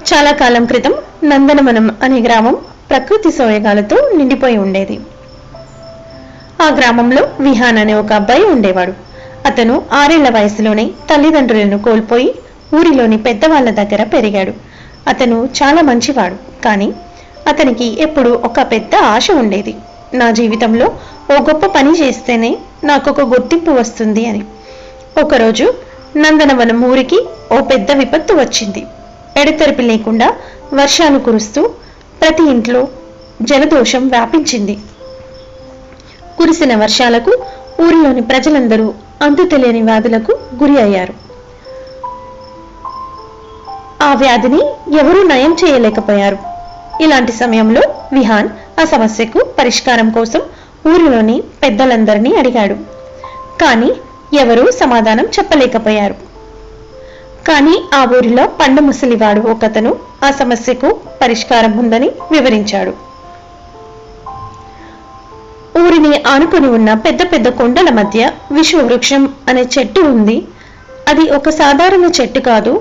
చాలా కాలం క్రితం నందనవనం అనే గ్రామం ప్రకృతి సోయగాలతో నిండిపోయి ఉండేది. ఆ గ్రామంలో విహాన్ అనే ఒక అబ్బాయి ఉండేవాడు. అతను 6 ఏళ్ల వయసులోనే తల్లిదండ్రులను కోల్పోయి ఊరిలోని పెద్దవాళ్ల దగ్గర పెరిగాడు. అతను చాలా మంచివాడు. కానీ అతనికి ఎప్పుడూ ఒక పెద్ద ఆశ ఉండేది. నా జీవితంలో ఓ గొప్ప పని చేస్తేనే నాకొక గుర్తింపు వస్తుంది అని. ఒకరోజు నందనవనం ఊరికి ఓ పెద్ద విపత్తు వచ్చింది. ఎడతెరిపి లేకుండా వర్షాలు కురుస్తూ ప్రతి ఇంట్లో జలదోషం వ్యాపించింది. కురిసిన వర్షాలకు ఊరిలోని ప్రజలందరూ అంతు తెలియని వ్యాధులకు గురి అయ్యారు. ఆ వ్యాధిని ఎవరూ నయం చేయలేకపోయారు. ఇలాంటి సమయంలో విహాన్ ఆ సమస్యకు పరిష్కారం కోసం ఊరిలోని పెద్దలందరినీ అడిగాడు. కానీ ఎవరూ సమాధానం చెప్పలేకపోయారు. కానీ ఆ ఊరిలో పండు ముసలివాడు ఒకతను ఆ సమస్యకు పరిష్కారం ఉందని వివరించాడు. ఊరిని ఆనుకొని ఉన్న పెద్ద పెద్ద కొండల మధ్య విశ్వవృక్షం అనే చెట్టు ఉంది. అది ఒక సాధారణ చెట్టు కాదు.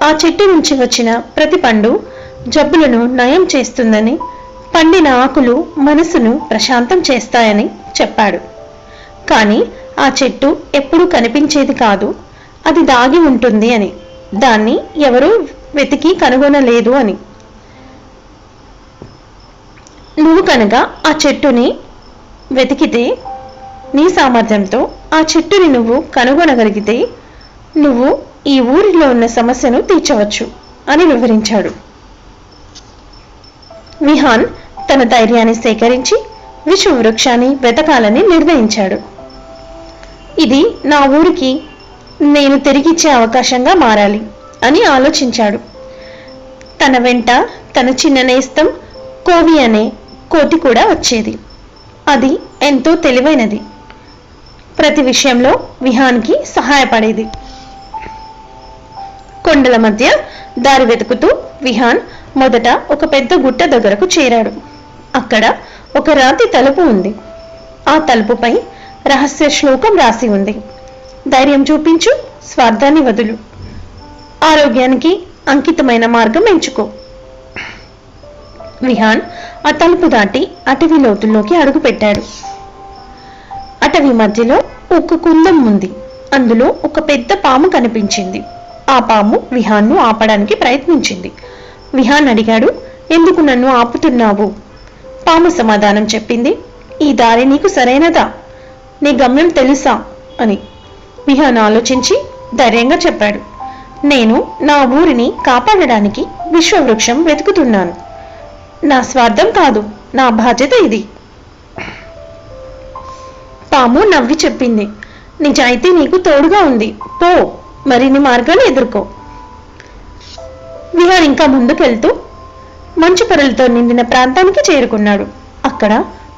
ఆ చెట్టు నుంచి వచ్చిన ప్రతి పండు జబ్బులను నయం చేస్తుందని, పండిన ఆకులు మనసును ప్రశాంతం చేస్తాయని చెప్పాడు. కానీ ఆ చెట్టు ఎప్పుడూ కనిపించేది కాదు. అది దాగి ఉంటుంది అని, దాన్ని ఎవరూ వెతికి కనుగొనలేదు అని. నువ్వు కనుక ఆ చెట్టుని వెతికితే, నీ సామర్థ్యంతో ఆ చెట్టుని నువ్వు కనుగొనగలిగితే నువ్వు ఈ ఊరిలో ఉన్న సమస్యను తీర్చవచ్చు అని వివరించాడు. విహాన్ తన ధైర్యాన్ని సేకరించి విశ్వవృక్షాన్ని వెతకాలని నిర్ణయించాడు. ఇది నా ఊరికి నేను తిరిగిచ్చే అవకాశంగా మారాలి అని ఆలోచించాడు. తన వెంట తన చిన్న నేస్తం కోవి అనే కోతి కూడా వచ్చేది. అది ఎంతో తెలివైనది. ప్రతి విషయంలో విహాన్కి సహాయపడేది. కొండల మధ్య దారి వెతుకుతూ విహాన్ మొదట ఒక పెద్ద గుట్ట దగ్గరకు చేరాడు. అక్కడ ఒక రాతి తలుపు ఉంది. ఆ తలుపుపై రహస్య శ్లోకం రాసి ఉంది. ధైర్యం చూపించు, స్వార్థాన్ని వదులు, ఆరోగ్యానికి అంకితమైన మార్గం ఎంచుకో. విహాన్ ఆ తలుపు దాటి అటవీ లోతుల్లోకి అడుగుపెట్టాడు. అటవీ మధ్యలో ఒక కుందం ఉంది. అందులో ఒక పెద్ద పాము కనిపించింది. ఆ పాము విహాన్ను ఆపడానికి ప్రయత్నించింది. విహాన్ అడిగాడు, ఎందుకు నన్ను ఆపుతున్నావు? పాము సమాధానం చెప్పింది, ఈ దారి నీకు సరైనదా? నీ గమ్యం తెలుసా అని. విహాన్ ఆలోచించి ధైర్యంగా చెప్పాడు, నేను నా ఊరిని కాపాడడానికి విశ్వవృక్షం వెతుకుతున్నాను. నా స్వార్థం కాదు, నా బాధ్యత ఇది. పాము నవ్వి చెప్పింది, నిజాయితీ నీకు తోడుగా ఉంది. పో, మరిన్ని మార్గాలు ఎదుర్కో. విహాన్ ఇంకా ముందుకెళ్తూ మంచు పొరలతో నిండిన ప్రాంతానికి చేరుకున్నాడు. అక్కడ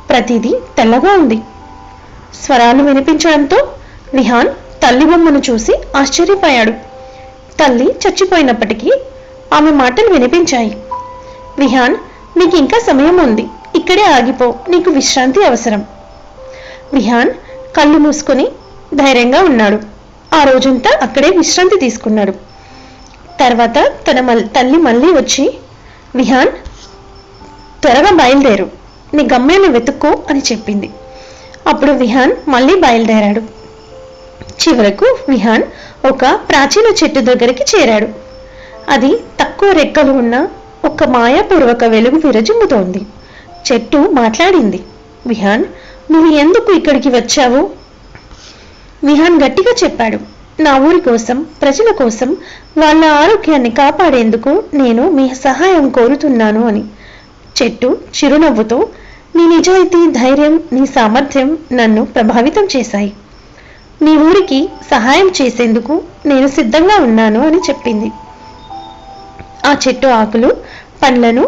ప్రతిదీ తెల్లగా ఉంది. స్వరాలు వినిపించడంతో విహాన్ తల్లి బొమ్మను చూసి ఆశ్చర్యపోయాడు. తల్లి చచ్చిపోయినప్పటికీ ఆమె మాటలు వినిపించాయి. విహాన్, నీకు ఇంకా సమయం ఉంది, ఇక్కడే ఆగిపో, నీకు విశ్రాంతి అవసరం. విహాన్ కళ్ళు మూసుకొని ధైర్యంగా ఉన్నాడు. ఆ రోజంతా అక్కడే విశ్రాంతి తీసుకున్నాడు. తర్వాత తన తల్లి మళ్ళీ వచ్చి, విహాన్ త్వరగా బయలుదేరు, నీ గమ్యాన్ని వెతుక్కో అని చెప్పింది. అప్పుడు విహాన్ మళ్ళీ బయలుదేరాడు. చివరకు విహాన్ ఒక ప్రాచీన చెట్టు దగ్గరికి చేరాడు. అది తక్కువ రెక్కలు ఉన్న ఒక మాయాపూర్వక వెలుగు విరజిమ్ముతోంది. చెట్టు మాట్లాడింది, విహాన్, నువ్వు ఎందుకు ఇక్కడికి వచ్చావు? విహాన్ గట్టిగా చెప్పాడు, నా ఊరి కోసం, ప్రజల కోసం, వాళ్ళ ఆరోగ్యాన్ని కాపాడేందుకు నేను మీ సహాయం కోరుతున్నాను అని. చెట్టు చిరునవ్వుతో, నీ నిజాయితీ, ధైర్యం, నీ సామర్థ్యం నన్ను ప్రభావితం చేశాయి. నీ ఊరికి సహాయం చేసేందుకు నేను సిద్ధంగా ఉన్నాను అని చెప్పింది. ఆ చెట్టు ఆకులు, పండ్లను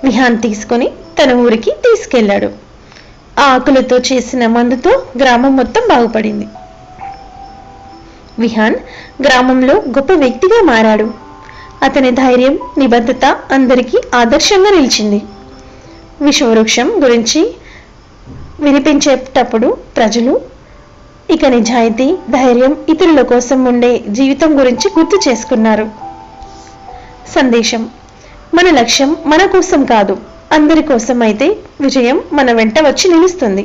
విహాన్ తీసుకొని తన ఊరికి తీసుకెళ్లాడు. ఆ ఆకులతో చేసిన మందుతో గ్రామం మొత్తం బాగుపడింది. విహాన్ గ్రామంలో గొప్ప వ్యక్తిగా మారాడు. అతని ధైర్యం, నిబద్ధత అందరికీ ఆదర్శంగా నిలిచింది. విశ్వవృక్షం గురించి వినిపించేటప్పుడు ప్రజలు ఇక నిజాయితీ, ధైర్యం, ఇతరుల కోసం ఉండే జీవితం గురించి గుర్తు చేసుకున్నారు. సందేశం: మన లక్ష్యం మన కోసం కాదు, అందరి కోసం అయితే విజయం మన వెంట వచ్చి నిలుస్తుంది.